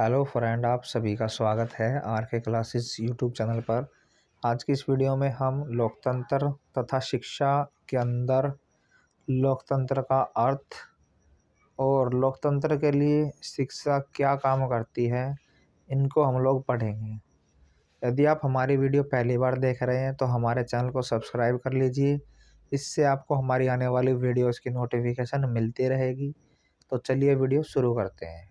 Hello friend, आप सभी का स्वागत है आर के क्लासेस यूट्यूब चैनल पर। आज की इस वीडियो में हम लोकतंत्र तथा शिक्षा के अंदर लोकतंत्र का अर्थ और लोकतंत्र के लिए शिक्षा क्या काम करती है, इनको हम लोग पढ़ेंगे। यदि आप हमारी वीडियो पहली बार देख रहे हैं तो हमारे चैनल को सब्सक्राइब कर लीजिए। इससे आपको हमारी आने वाली वीडियोस की नोटिफिकेशन मिलती रहेगी। तो चलिए वीडियो शुरू करते हैं।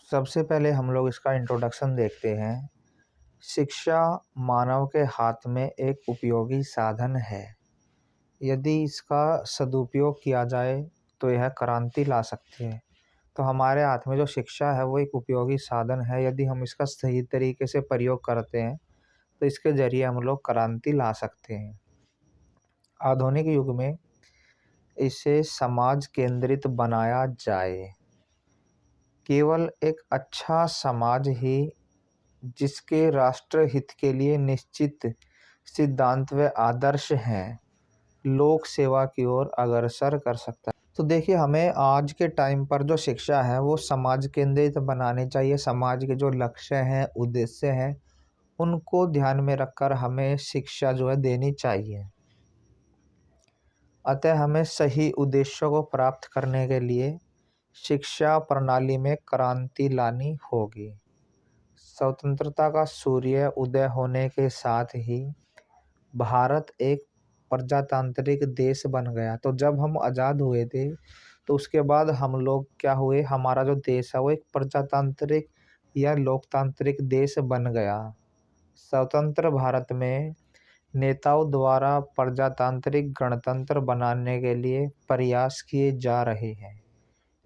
सबसे पहले हम लोग इसका इंट्रोडक्शन देखते हैं। शिक्षा मानव के हाथ में एक उपयोगी साधन है। यदि इसका सदुपयोग किया जाए तो यह क्रांति ला सकती है। तो हमारे हाथ में जो शिक्षा है वो एक उपयोगी साधन है। यदि हम इसका सही तरीके से प्रयोग करते हैं तो इसके जरिए हम लोग क्रांति ला सकते हैं। आधुनिक युग में इसे समाज केंद्रित बनाया जाए। केवल एक अच्छा समाज ही जिसके राष्ट्र हित के लिए निश्चित सिद्धांत व आदर्श हैं, लोक सेवा की ओर अग्रसर कर सकता है। तो देखिए, हमें आज के टाइम पर जो शिक्षा है वो समाज केंद्रित बनानी चाहिए। समाज के जो लक्ष्य हैं, उद्देश्य हैं, उनको ध्यान में रखकर हमें शिक्षा जो है देनी चाहिए। अतः हमें सही उद्देश्यों को प्राप्त करने के लिए शिक्षा प्रणाली में क्रांति लानी होगी। स्वतंत्रता का सूर्य उदय होने के साथ ही भारत एक प्रजातांत्रिक देश बन गया। तो जब हम आज़ाद हुए थे तो उसके बाद हम लोग क्या हुए, हमारा जो देश है वो एक प्रजातांत्रिक या लोकतांत्रिक देश बन गया। स्वतंत्र भारत में नेताओं द्वारा प्रजातांत्रिक गणतंत्र बनाने के लिए प्रयास किए जा रहे हैं।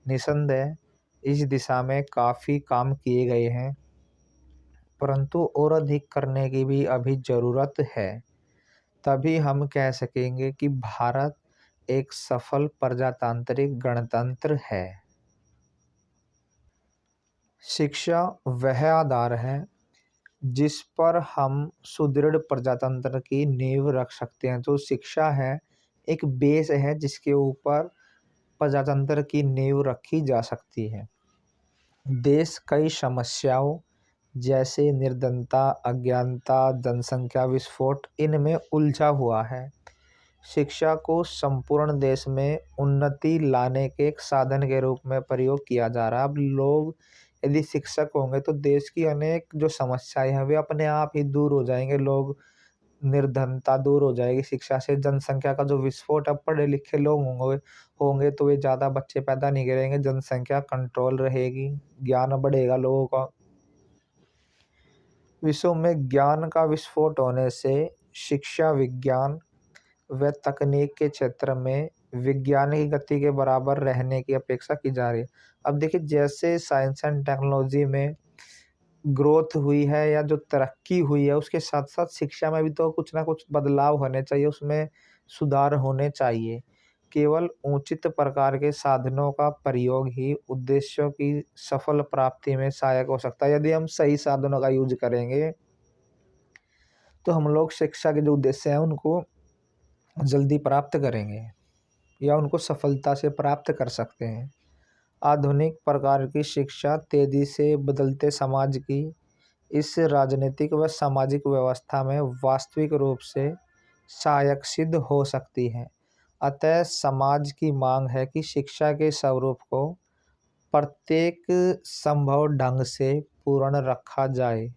निसंदेह इस दिशा में काफ़ी काम किए गए हैं, परंतु और अधिक करने की भी अभी ज़रूरत है। तभी हम कह सकेंगे कि भारत एक सफल प्रजातांत्रिक गणतंत्र है। शिक्षा वह आधार है जिस पर हम सुदृढ़ प्रजातंत्र की नींव रख सकते हैं। तो शिक्षा है एक बेस है जिसके ऊपर प्रजातंत्र की नींव रखी जा सकती है। देश कई समस्याओं जैसे निर्धनता, अज्ञानता, जनसंख्या विस्फोट, इनमें उलझा हुआ है। शिक्षा को संपूर्ण देश में उन्नति लाने के एक साधन के रूप में प्रयोग किया जा रहा है। अब लोग यदि शिक्षक होंगे तो देश की अनेक जो समस्याएं हैं वे अपने आप ही दूर हो जाएंगे। लोग निर्धनता दूर हो जाएगी शिक्षा से। जनसंख्या का जो विस्फोट, अब पढ़े लिखे लोग होंगे तो वे ज़्यादा बच्चे पैदा नहीं करेंगे, जनसंख्या कंट्रोल रहेगी, ज्ञान बढ़ेगा लोगों का। विश्व में ज्ञान का विस्फोट होने से शिक्षा, विज्ञान व तकनीक के क्षेत्र में विज्ञान की गति के बराबर रहने की अपेक्षा की जा रही है। अब देखिए, जैसे साइंस एंड टेक्नोलॉजी में ग्रोथ हुई है या जो तरक्की हुई है, उसके साथ साथ शिक्षा में भी तो कुछ ना कुछ बदलाव होने चाहिए, उसमें सुधार होने चाहिए। केवल उचित प्रकार के साधनों का प्रयोग ही उद्देश्यों की सफल प्राप्ति में सहायक हो सकता है। यदि हम सही साधनों का यूज करेंगे तो हम लोग शिक्षा के जो उद्देश्य हैं उनको जल्दी प्राप्त करेंगे या उनको सफलता से प्राप्त कर सकते हैं। आधुनिक प्रकार की शिक्षा तेजी से बदलते समाज की इस राजनीतिक व सामाजिक व्यवस्था में वास्तविक रूप से सहायक सिद्ध हो सकती है। अतः समाज की मांग है कि शिक्षा के स्वरूप को प्रत्येक संभव ढंग से पूर्ण रखा जाए।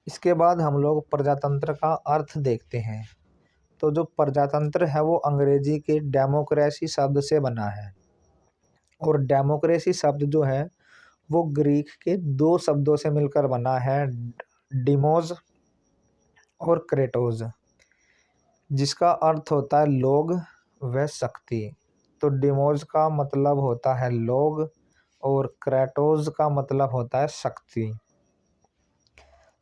इसके बाद हम लोग प्रजातंत्र का अर्थ देखते हैं। तो जो प्रजातंत्र है वो अंग्रेजी के डेमोक्रेसी शब्द से बना है, और डेमोक्रेसी शब्द जो है वो ग्रीक के दो शब्दों से मिलकर बना है, डिमोज और क्रेटोज, जिसका अर्थ होता है लोग व शक्ति। तो डिमोज का मतलब होता है लोग और क्रेटोज का मतलब होता है शक्ति।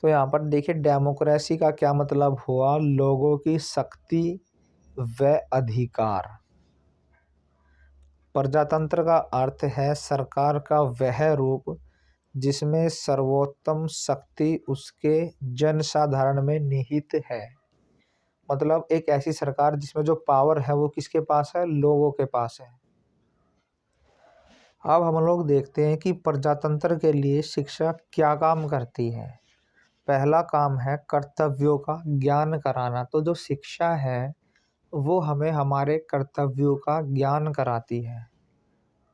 तो यहाँ पर देखिए, डेमोक्रेसी का क्या मतलब हुआ, लोगों की शक्ति व अधिकार। प्रजातंत्र का अर्थ है सरकार का वह रूप जिसमें सर्वोत्तम शक्ति उसके जनसाधारण में निहित है। मतलब एक ऐसी सरकार जिसमें जो पावर है वो किसके पास है, लोगों के पास है। अब हम लोग देखते हैं कि प्रजातंत्र के लिए शिक्षा क्या काम करती है। पहला काम है कर्तव्यों का ज्ञान कराना। तो जो शिक्षा है वो हमें हमारे कर्तव्यों का ज्ञान कराती है।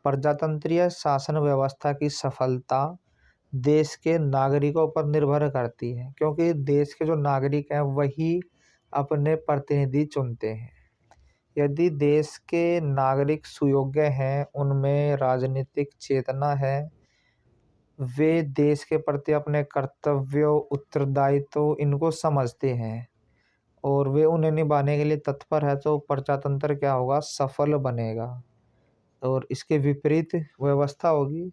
प्रजातंत्रीय शासन व्यवस्था की सफलता देश के नागरिकों पर निर्भर करती है, क्योंकि देश के जो नागरिक हैं वही अपने प्रतिनिधि चुनते हैं। यदि देश के नागरिक सुयोग्य हैं, उनमें राजनीतिक चेतना है, वे देश के प्रति अपने कर्तव्यों, उत्तरदायित्व इनको समझते हैं और वे उन्हें निभाने के लिए तत्पर है, तो प्रजातंत्र क्या होगा, सफल बनेगा। और इसके विपरीत व्यवस्था होगी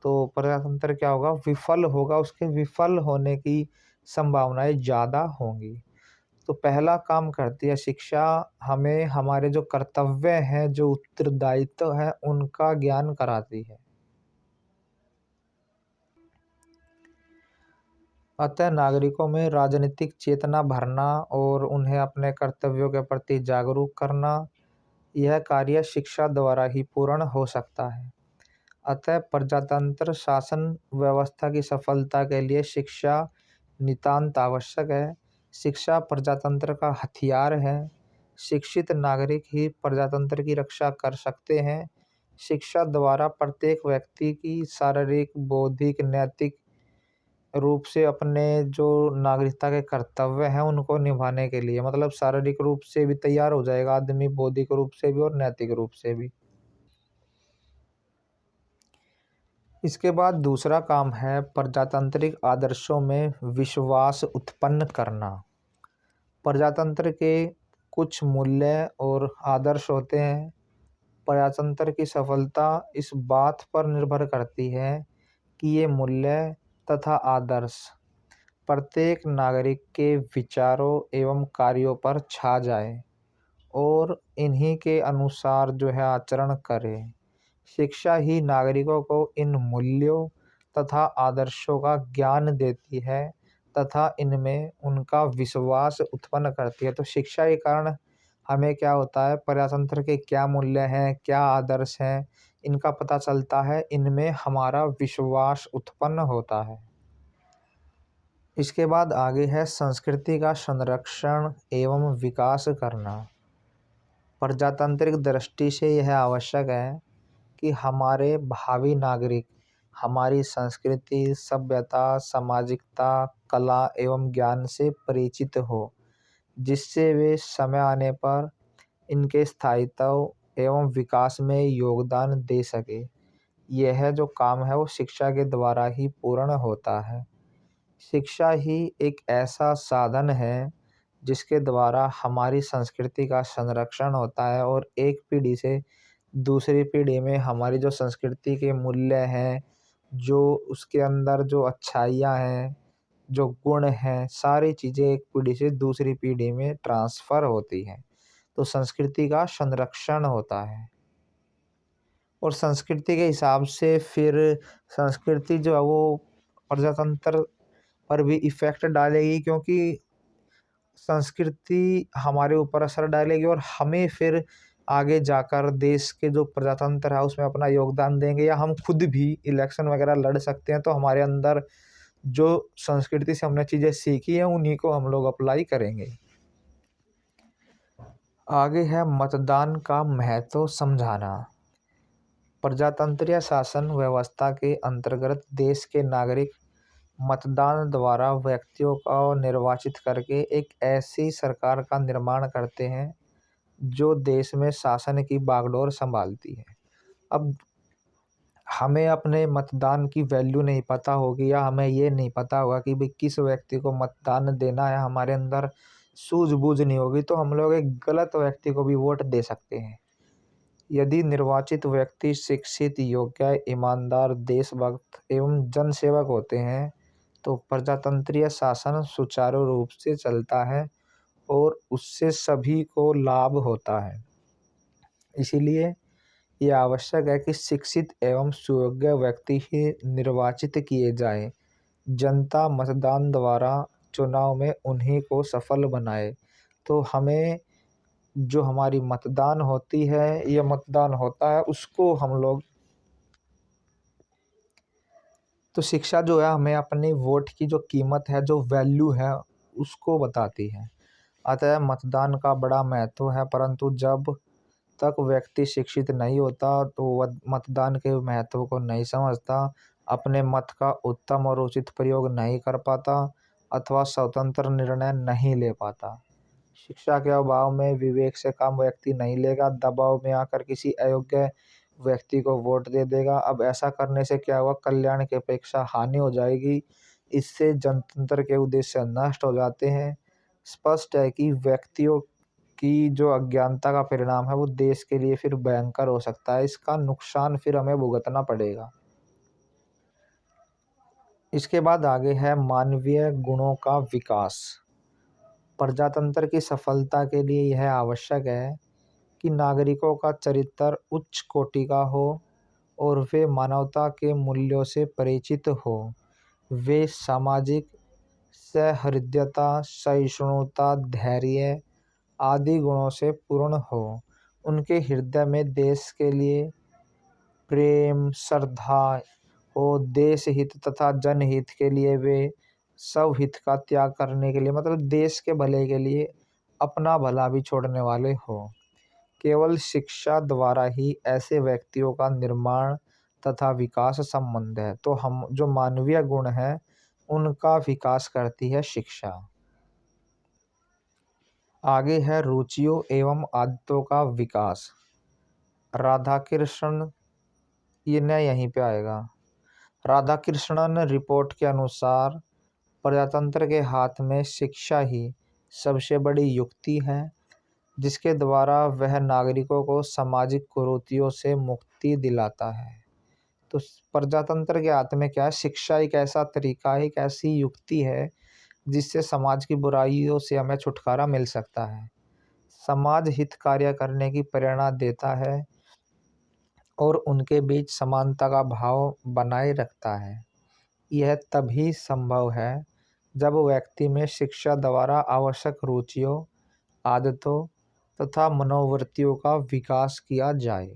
तो प्रजातंत्र क्या होगा, विफल होगा, उसके विफल होने की संभावनाएं ज़्यादा होंगी। तो पहला काम करती है शिक्षा, हमें हमारे जो कर्तव्य हैं, जो उत्तरदायित्व है, उनका ज्ञान कराती है। अतः नागरिकों में राजनीतिक चेतना भरना और उन्हें अपने कर्तव्यों के प्रति जागरूक करना, यह कार्य शिक्षा द्वारा ही पूर्ण हो सकता है। अतः प्रजातंत्र शासन व्यवस्था की सफलता के लिए शिक्षा नितांत आवश्यक है। शिक्षा प्रजातंत्र का हथियार है। शिक्षित नागरिक ही प्रजातंत्र की रक्षा कर सकते हैं। शिक्षा द्वारा प्रत्येक व्यक्ति की शारीरिक, बौद्धिक, नैतिक रूप से अपने जो नागरिकता के कर्तव्य हैं उनको निभाने के लिए, मतलब शारीरिक रूप से भी तैयार हो जाएगा आदमी, बौद्धिक रूप से भी और नैतिक रूप से भी। इसके बाद दूसरा काम है प्रजातांत्रिक आदर्शों में विश्वास उत्पन्न करना। प्रजातंत्र के कुछ मूल्य और आदर्श होते हैं। प्रजातंत्र की सफलता इस बात पर निर्भर करती है कि ये मूल्य तथा आदर्श प्रत्येक नागरिक के विचारों एवं कार्यों पर छा जाए और इन्हीं के अनुसार जो है आचरण करे। शिक्षा ही नागरिकों को इन मूल्यों तथा आदर्शों का ज्ञान देती है तथा इनमें उनका विश्वास उत्पन्न करती है। तो शिक्षा के कारण हमें क्या होता है, प्रजातंत्र के क्या मूल्य हैं, क्या आदर्श हैं, इनका पता चलता है, इनमें हमारा विश्वास उत्पन्न होता है। इसके बाद आगे है संस्कृति का संरक्षण एवं विकास करना। प्रजातांत्रिक दृष्टि से यह आवश्यक है कि हमारे भावी नागरिक हमारी संस्कृति, सभ्यता, सामाजिकता, कला एवं ज्ञान से परिचित हो, जिससे वे समय आने पर इनके स्थायित्व एवं विकास में योगदान दे सके। यह जो काम है वो शिक्षा के द्वारा ही पूर्ण होता है। शिक्षा ही एक ऐसा साधन है जिसके द्वारा हमारी संस्कृति का संरक्षण होता है और एक पीढ़ी से दूसरी पीढ़ी में हमारी जो संस्कृति के मूल्य हैं, जो उसके अंदर जो अच्छाइयाँ हैं, जो गुण हैं, सारी चीज़ें एक पीढ़ी से दूसरी पीढ़ी में ट्रांसफ़र होती हैं। तो संस्कृति का संरक्षण होता है और संस्कृति के हिसाब से फिर संस्कृति जो है वो प्रजातंत्र पर भी इफ़ेक्ट डालेगी, क्योंकि संस्कृति हमारे ऊपर असर डालेगी और हमें फिर आगे जाकर देश के जो प्रजातंत्र है उसमें अपना योगदान देंगे, या हम खुद भी इलेक्शन वगैरह लड़ सकते हैं। तो हमारे अंदर जो संस्कृति से हमने चीज़ें सीखी हैं उन्हीं को हम लोग अप्लाई करेंगे। आगे है मतदान का महत्व समझाना। प्रजातंत्रीय शासन व्यवस्था के अंतर्गत देश के नागरिक मतदान द्वारा व्यक्तियों को निर्वाचित करके एक ऐसी सरकार का निर्माण करते हैं जो देश में शासन की बागडोर संभालती है। अब हमें अपने मतदान की वैल्यू नहीं पता होगी, या हमें ये नहीं पता होगा कि भाई किस व्यक्ति को मतदान देना है, हमारे अंदर सूझबूझ नहीं होगी, तो हम लोग एक गलत व्यक्ति को भी वोट दे सकते हैं। यदि निर्वाचित व्यक्ति शिक्षित, योग्य, ईमानदार, देशभक्त एवं जनसेवक होते हैं तो प्रजातंत्रीय शासन सुचारू रूप से चलता है और उससे सभी को लाभ होता है। इसीलिए यह आवश्यक है कि शिक्षित एवं सुयोग्य व्यक्ति ही निर्वाचित किए जाएं। जनता मतदान द्वारा चुनाव में उन्हीं को सफल बनाए तो हमें जो हमारी मतदान होती है या मतदान होता है उसको हम लोग, तो शिक्षा जो है हमें अपनी वोट की जो कीमत है, जो वैल्यू है, उसको बताती है। अतः मतदान का बड़ा महत्व है, परंतु जब तक व्यक्ति शिक्षित नहीं होता तो वह मतदान के महत्व को नहीं समझता, अपने मत का उत्तम और उचित प्रयोग नहीं कर पाता अथवा स्वतंत्र निर्णय नहीं ले पाता। शिक्षा के अभाव में विवेक से काम व्यक्ति नहीं लेगा, दबाव में आकर किसी अयोग्य व्यक्ति को वोट दे देगा। अब ऐसा करने से क्या हुआ, कल्याण की अपेक्षा हानि हो जाएगी। इससे जनतंत्र के उद्देश्य नष्ट हो जाते हैं। स्पष्ट है कि व्यक्तियों की जो अज्ञानता का परिणाम है वो देश के लिए फिर भयंकर हो सकता है। इसका नुकसान फिर हमें भुगतना पड़ेगा। इसके बाद आगे है मानवीय गुणों का विकास। प्रजातंत्र की सफलता के लिए यह आवश्यक है कि नागरिकों का चरित्र उच्च कोटि का हो और वे मानवता के मूल्यों से परिचित हो। वे सामाजिक सहृदयता, सहिष्णुता, धैर्य आदि गुणों से पूर्ण हो। उनके हृदय में देश के लिए प्रेम, श्रद्धा हो। देश हित तथा जनहित के लिए वे सब हित का त्याग करने के लिए, मतलब देश के भले के लिए अपना भला भी छोड़ने वाले हो। केवल शिक्षा द्वारा ही ऐसे व्यक्तियों का निर्माण तथा विकास संबंध है। तो हम जो मानवीय गुण है उनका विकास करती है शिक्षा। आगे है रुचियों एवं आदतों का विकास। राधाकृष्णन ये न यहीं पे आएगा। राधाकृष्णन रिपोर्ट के अनुसार प्रजातंत्र के हाथ में शिक्षा ही सबसे बड़ी युक्ति है, जिसके द्वारा वह नागरिकों को सामाजिक कुरीतियों से मुक्ति दिलाता है। तो प्रजातंत्र के हाथ में क्या है, शिक्षा एक ऐसा तरीका है, एक ऐसी युक्ति है जिससे समाज की बुराइयों से हमें छुटकारा मिल सकता है, समाज हित कार्य करने की प्रेरणा देता है और उनके बीच समानता का भाव बनाए रखता है। यह तभी संभव है जब व्यक्ति में शिक्षा द्वारा आवश्यक रुचियों, आदतों तथा मनोवृत्तियों का विकास किया जाए।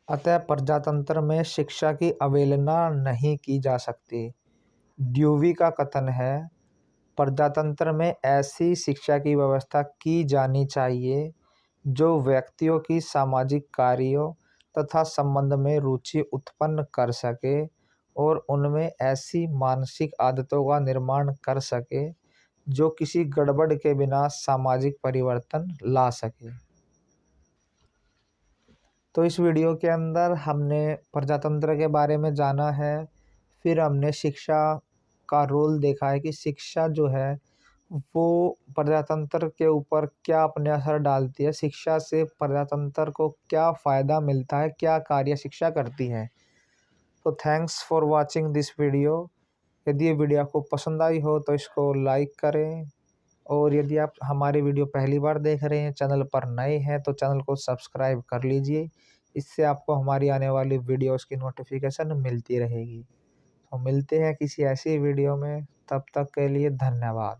अतः प्रजातंत्र में शिक्षा की अवहेलना नहीं की जा सकती। ड्यूवी का कथन है, प्रजातंत्र में ऐसी शिक्षा की व्यवस्था की जानी चाहिए जो व्यक्तियों की सामाजिक कार्यों तथा संबंध में रुचि उत्पन्न कर सके और उनमें ऐसी मानसिक आदतों का निर्माण कर सके जो किसी गड़बड़ के बिना सामाजिक परिवर्तन ला सके। तो इस वीडियो के अंदर हमने प्रजातंत्र के बारे में जाना है, फिर हमने शिक्षा का रोल देखा है कि शिक्षा जो है वो प्रजातंत्र के ऊपर क्या अपने असर डालती है, शिक्षा से प्रजातंत्र को क्या फ़ायदा मिलता है, क्या कार्य शिक्षा करती है। तो thanks for watching this video. यदि ये वीडियो आपको पसंद आई हो तो इसको लाइक करें, और यदि आप हमारी वीडियो पहली बार देख रहे हैं, चैनल पर नए हैं, तो चैनल को सब्सक्राइब कर लीजिए। इससे आपको हमारी आने वाली वीडियोस की नोटिफिकेशन मिलती रहेगी। तो मिलते हैं किसी ऐसी वीडियो में, तब तक के लिए धन्यवाद।